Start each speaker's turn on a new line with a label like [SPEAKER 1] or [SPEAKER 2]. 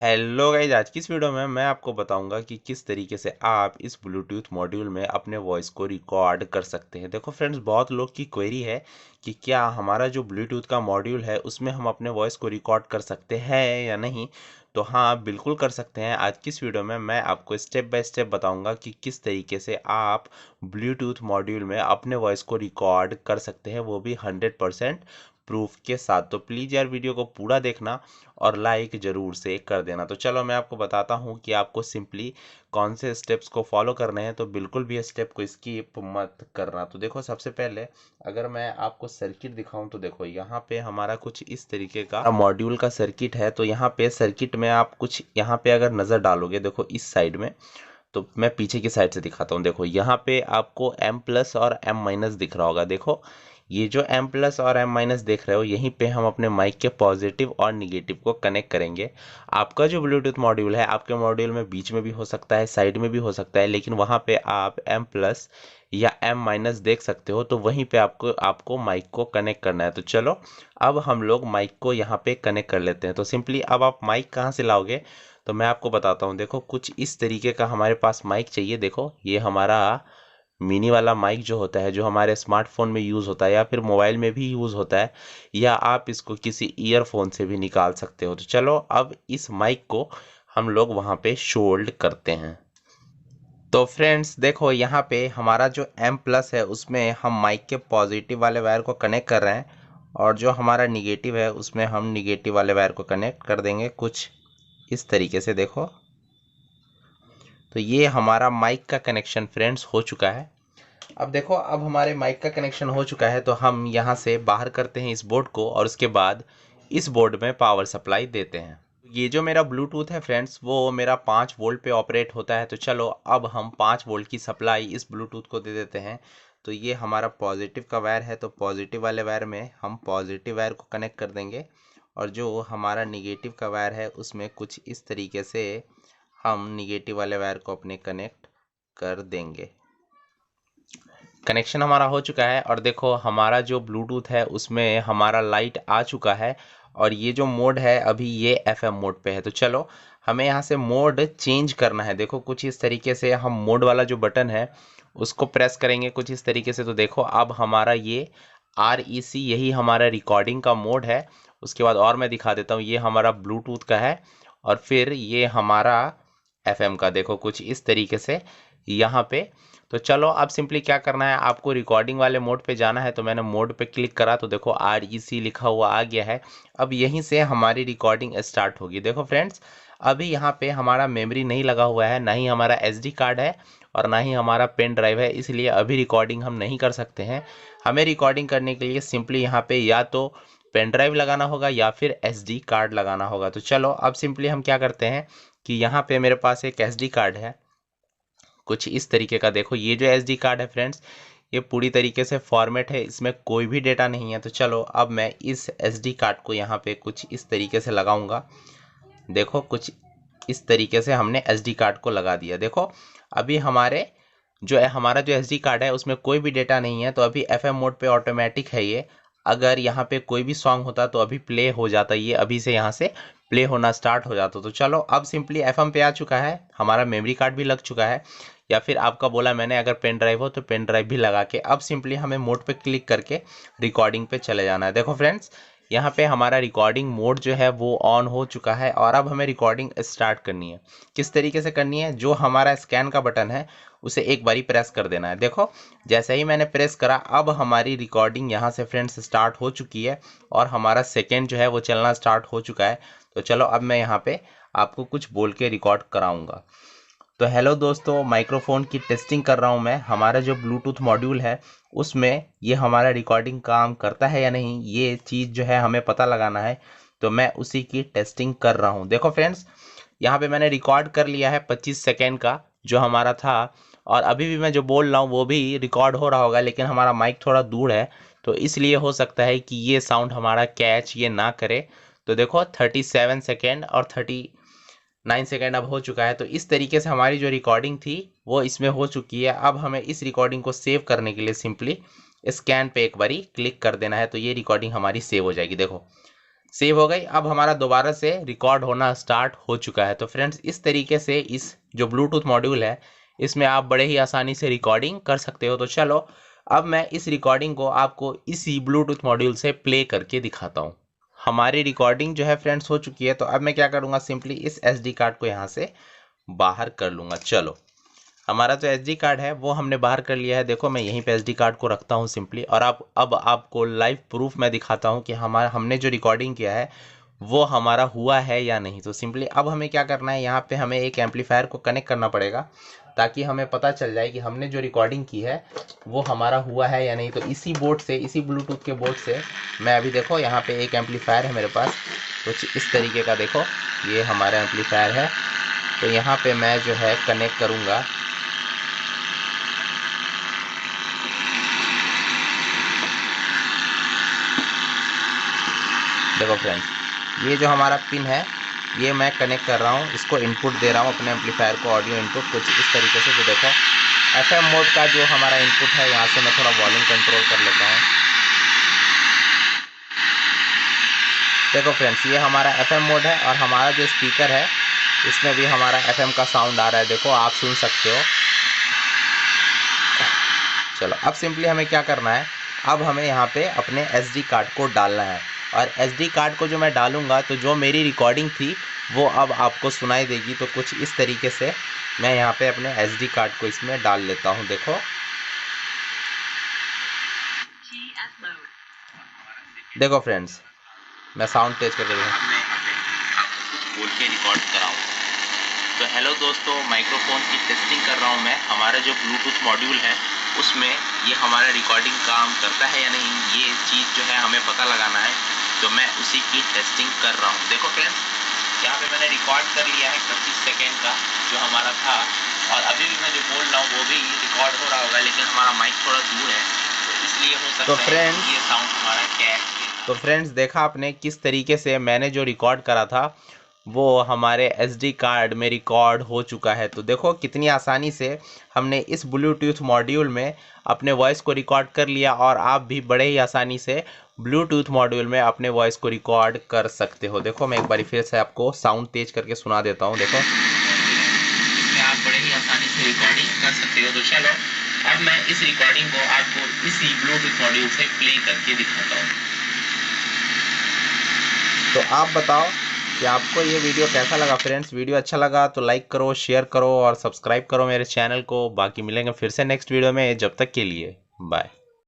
[SPEAKER 1] Hello guys, आज की इस वीडियो में मैं आपको बताऊंगा कि किस तरीके से आप इस ब्लूटूथ मॉड्यूल में अपने वॉइस को रिकॉर्ड कर सकते हैं। देखो फ्रेंड्स, बहुत लोग की क्वेरी है कि क्या हमारा जो ब्लूटूथ का मॉड्यूल है उसमें हम अपने वॉइस को रिकॉर्ड कर सकते हैं या नहीं। तो हाँ, बिल्कुल कर सकते हैं। आज की इस वीडियो में मैं आपको स्टेप बाय स्टेप बताऊंगा कि किस तरीके से आप ब्लूटूथ मॉड्यूल में अपने वॉइस को रिकॉर्ड कर सकते हैं, वो भी 100% प्रूफ के साथ। तो प्लीज़ यार, वीडियो को पूरा देखना और लाइक ज़रूर से कर देना। तो चलो मैं आपको बताता हूँ कि आपको सिंपली कौन से स्टेप्स को फॉलो करने हैं, तो बिल्कुल भी स्टेप को स्किप मत करना। तो देखो, सबसे पहले अगर मैं आपको सर्किट दिखाऊं तो देखो यहाँ पे हमारा कुछ इस तरीके का मॉड्यूल का सर्किट है। तो यहाँ पे सर्किट में आप कुछ यहाँ पे अगर नज़र डालोगे, देखो इस साइड में, तो मैं पीछे की साइड से दिखाता हूँ। देखो यहाँ पे आपको एम प्लस और एम माइनस दिख रहा होगा। देखो ये जो एम प्लस और एम माइनस देख रहे हो, यहीं पे हम अपने माइक के पॉजिटिव और निगेटिव को कनेक्ट करेंगे। आपका जो ब्लूटूथ मॉड्यूल है, आपके मॉड्यूल में बीच में भी हो सकता है, साइड में भी हो सकता है, लेकिन वहाँ पे आप एम प्लस या एम माइनस देख सकते हो। तो वहीं पे आपको आपको माइक को कनेक्ट करना है। तो चलो अब हम लोग माइक को यहाँ पे कनेक्ट कर लेते हैं। तो सिंपली अब आप माइक कहाँ से लाओगे, तो मैं आपको बताता हूँ। देखो कुछ इस तरीके का हमारे पास माइक चाहिए। देखो ये हमारा मिनी वाला माइक जो होता है, जो हमारे स्मार्टफोन में यूज़ होता है या फिर मोबाइल में भी यूज़ होता है, या आप इसको किसी ईयरफोन से भी निकाल सकते हो। तो चलो अब इस माइक को हम लोग वहाँ पे शोल्ड करते हैं। तो फ्रेंड्स देखो, यहाँ पे हमारा जो एम प्लस है उसमें हम माइक के पॉजिटिव वाले वायर को कनेक्ट कर रहे हैं, और जो हमारा निगेटिव है उसमें हम निगेटिव वाले वायर को कनेक्ट कर देंगे कुछ इस तरीके से। देखो, तो ये हमारा माइक का कनेक्शन फ्रेंड्स हो चुका है। अब देखो, अब हमारे माइक का कनेक्शन हो चुका है, तो हम यहाँ से बाहर करते हैं इस बोर्ड को, और उसके बाद इस बोर्ड में पावर सप्लाई देते हैं। ये जो मेरा ब्लूटूथ है फ्रेंड्स, वो मेरा 5 वोल्ट पे ऑपरेट होता है। तो चलो अब हम 5 वोल्ट की सप्लाई इस ब्लूटूथ को दे देते हैं। तो ये हमारा पॉजिटिव का वायर है, तो पॉजिटिव वाले वायर में हम पॉजिटिव वायर को कनेक्ट कर देंगे, और जो हमारा निगेटिव का वायर है उसमें कुछ इस तरीके से हम निगेटिव वाले वायर को अपने कनेक्ट कर देंगे। कनेक्शन हमारा हो चुका है, और देखो हमारा जो ब्लूटूथ है उसमें हमारा लाइट आ चुका है, और ये जो मोड है अभी ये एफएम मोड पे है। तो चलो हमें यहाँ से मोड चेंज करना है। देखो कुछ इस तरीके से हम मोड वाला जो बटन है उसको प्रेस करेंगे कुछ इस तरीके से। तो देखो अब हमारा ये REC, यही हमारा रिकॉर्डिंग का मोड है। उसके बाद और मैं दिखा देता हूँ, ये हमारा ब्लूटूथ का है, और फिर ये हमारा एफएम का। देखो कुछ इस तरीके से यहाँ पे। तो चलो अब सिंपली क्या करना है, आपको रिकॉर्डिंग वाले मोड पे जाना है। तो मैंने मोड पे क्लिक करा, तो देखो REC लिखा हुआ आ गया है। अब यहीं से हमारी रिकॉर्डिंग स्टार्ट होगी। देखो फ्रेंड्स, अभी यहाँ पे हमारा मेमोरी नहीं लगा हुआ है, ना ही हमारा SD कार्ड है, और ना ही हमारा पेन ड्राइव है, इसलिए अभी रिकॉर्डिंग हम नहीं कर सकते हैं। हमें रिकॉर्डिंग करने के लिए सिंपली यहाँ पे या तो पेन ड्राइव लगाना होगा या फिर SD कार्ड लगाना होगा। तो चलो अब सिंपली हम क्या करते हैं कि यहाँ पे मेरे पास एक SD कार्ड है कुछ इस तरीके का। देखो ये जो SD कार्ड है फ्रेंड्स, ये पूरी तरीके से फॉर्मेट है, इसमें कोई भी डेटा नहीं है। तो चलो अब मैं इस SD कार्ड को यहाँ पे कुछ इस तरीके से लगाऊंगा। देखो कुछ इस तरीके से हमने SD कार्ड को लगा दिया। देखो अभी हमारा जो SD कार्ड है उसमें कोई भी डेटा नहीं है, तो अभी FM मोड पे ऑटोमेटिक है ये। अगर यहाँ पे कोई भी सॉन्ग होता तो अभी प्ले हो जाता, ये अभी से यहाँ से प्ले होना स्टार्ट हो जाता। तो चलो अब सिंपली FM पे आ चुका है, हमारा मेमोरी कार्ड भी लग चुका है, या फिर आपका बोला मैंने अगर पेन ड्राइव हो तो पेन ड्राइव भी लगा के अब सिंपली हमें मोड पे क्लिक करके रिकॉर्डिंग पे चले जाना है। देखो फ्रेंड्स, यहाँ पे हमारा रिकॉर्डिंग मोड जो है वो ऑन हो चुका है, और अब हमें रिकॉर्डिंग स्टार्ट करनी है। किस तरीके से करनी है, जो हमारा स्कैन का बटन है उसे एक बारी प्रेस कर देना है। देखो जैसे ही मैंने प्रेस करा, अब हमारी रिकॉर्डिंग यहाँ से फ्रेंड्स स्टार्ट हो चुकी है, और हमारा सेकेंड जो है वो चलना स्टार्ट हो चुका है। तो चलो अब मैं यहाँ पे आपको कुछ बोल के रिकॉर्ड कराऊंगा। तो हेलो दोस्तों, माइक्रोफोन की टेस्टिंग कर रहा हूँ मैं। हमारा जो ब्लूटूथ मॉड्यूल है उसमें ये हमारा रिकॉर्डिंग काम करता है या नहीं, ये चीज़ जो है हमें पता लगाना है। तो मैं उसी की टेस्टिंग कर रहा हूँ। देखो फ्रेंड्स, यहाँ पे मैंने रिकॉर्ड कर लिया है 25 सेकेंड का जो हमारा था, और अभी भी मैं जो बोल रहा हूँ वो भी रिकॉर्ड हो रहा होगा, लेकिन हमारा माइक थोड़ा दूर है, तो इसलिए हो सकता है कि ये साउंड हमारा कैच ये ना करे। तो देखो 37 सेकेंड और 39 सेकेंड अब हो चुका है। तो इस तरीके से हमारी जो रिकॉर्डिंग थी वो इसमें हो चुकी है। अब हमें इस रिकॉर्डिंग को सेव करने के लिए सिंपली स्कैन पे एक बारी क्लिक कर देना है, तो ये रिकॉर्डिंग हमारी सेव हो जाएगी। देखो सेव हो गई। अब हमारा दोबारा से रिकॉर्ड होना स्टार्ट हो चुका है। तो फ्रेंड्स इस तरीके से इस जो ब्लूटूथ मॉड्यूल है इसमें आप बड़े ही आसानी से रिकॉर्डिंग कर सकते हो। तो चलो अब मैं इस रिकॉर्डिंग को आपको इसी ब्लूटूथ मॉड्यूल से प्ले करके दिखाता हूँ। हमारी रिकॉर्डिंग जो है फ्रेंड्स हो चुकी है। तो अब मैं क्या करूँगा, सिंपली इस SD कार्ड को यहाँ से बाहर कर लूँगा। चलो हमारा जो SD कार्ड है वो हमने बाहर कर लिया है। देखो मैं यहीं पे SD कार्ड को रखता हूँ सिंपली, और अब आपको लाइव प्रूफ मैं दिखाता हूँ कि हमने जो रिकॉर्डिंग किया है वो हमारा हुआ है या नहीं। तो सिंपली अब हमें क्या करना है, यहाँ पे हमें एक एम्पलीफायर को कनेक्ट करना पड़ेगा ताकि हमें पता चल जाए कि हमने जो रिकॉर्डिंग की है वो हमारा हुआ है या नहीं। तो इसी बोर्ड से, इसी ब्लूटूथ के बोर्ड से मैं अभी देखो यहाँ पे एक एम्पलीफायर है मेरे पास कुछ इस तरीके का। देखो ये हमारा एम्पलीफायर है। तो यहाँ पे मैं जो है कनेक्ट करूँगा। देखो फ्रेंड्स ये जो हमारा पिन है ये मैं कनेक्ट कर रहा हूँ, इसको इनपुट दे रहा हूँ अपने एम्पलीफायर को, ऑडियो इनपुट कुछ इस तरीके से। तो देखो FM मोड का जो हमारा इनपुट है, यहाँ से मैं थोड़ा वॉल्यूम कंट्रोल कर लेता हूँ। देखो फ्रेंड्स ये हमारा FM मोड है, और हमारा जो स्पीकर है इसमें भी हमारा FM का साउंड आ रहा है। देखो आप सुन सकते हो। चलो अब सिंपली हमें क्या करना है, अब हमें यहाँ पे अपने SD कार्ड को डालना है, और SD कार्ड को जो मैं डालूंगा तो जो मेरी रिकॉर्डिंग थी वो अब आपको सुनाई देगी। तो कुछ इस तरीके से मैं यहाँ पे अपने SD कार्ड को इसमें डाल लेता हूँ। देखो देखो फ्रेंड्स मैं साउंड तेज कर रहा हूँ, बोल के रिकॉर्ड कराऊँ। तो हेलो दोस्तों, माइक्रोफोन की टेस्टिंग कर रहा हूँ मैं। हमारा जो ब्लूटूथ मॉड्यूल है उसमें ये हमारा रिकॉर्डिंग काम करता है या नहीं, ये चीज़ जो है हमें पता लगाना है। तो मैं उसी की टेस्टिंग कर रहा हूँ। देखो फ्रेंड्स यहाँ पे मैंने रिकॉर्ड कर लिया है 25 सेकेंड का जो हमारा था, और अभी भी मैं जो बोल रहा हूँ वो भी रिकॉर्ड हो रहा होगा, लेकिन हमारा माइक थोड़ा दूर है तो इसलिए हो सकता है ये साउंड हमारा कैच। तो फ्रेंड्स देखा आपने किस तरीके से मैंने जो रिकॉर्ड करा था वो हमारे SD कार्ड में रिकॉर्ड हो चुका है। तो देखो कितनी आसानी से हमने इस ब्लूटूथ मॉड्यूल में अपने वॉइस को रिकॉर्ड कर लिया, और आप भी बड़े ही आसानी से ब्लूटूथ मॉड्यूल में अपने वॉइस को रिकॉर्ड कर सकते हो। देखो मैं एक बार फिर से आपको साउंड तेज करके सुना देता हूँ। देखो आप बड़े ही आसानी से रिकॉर्डिंग कर सकते हो। तो चलो अब मैं इस रिकॉर्डिंग को आपको इसी ब्लूटूथ मॉड्यूल से प्ले करके दिखाता हूँ। तो आप बताओ कि आपको ये वीडियो कैसा लगा फ्रेंड्स। वीडियो अच्छा लगा तो लाइक करो, शेयर करो और सब्सक्राइब करो मेरे चैनल को। बाकी मिलेंगे फिर से नेक्स्ट वीडियो में, जब तक के लिए बाय।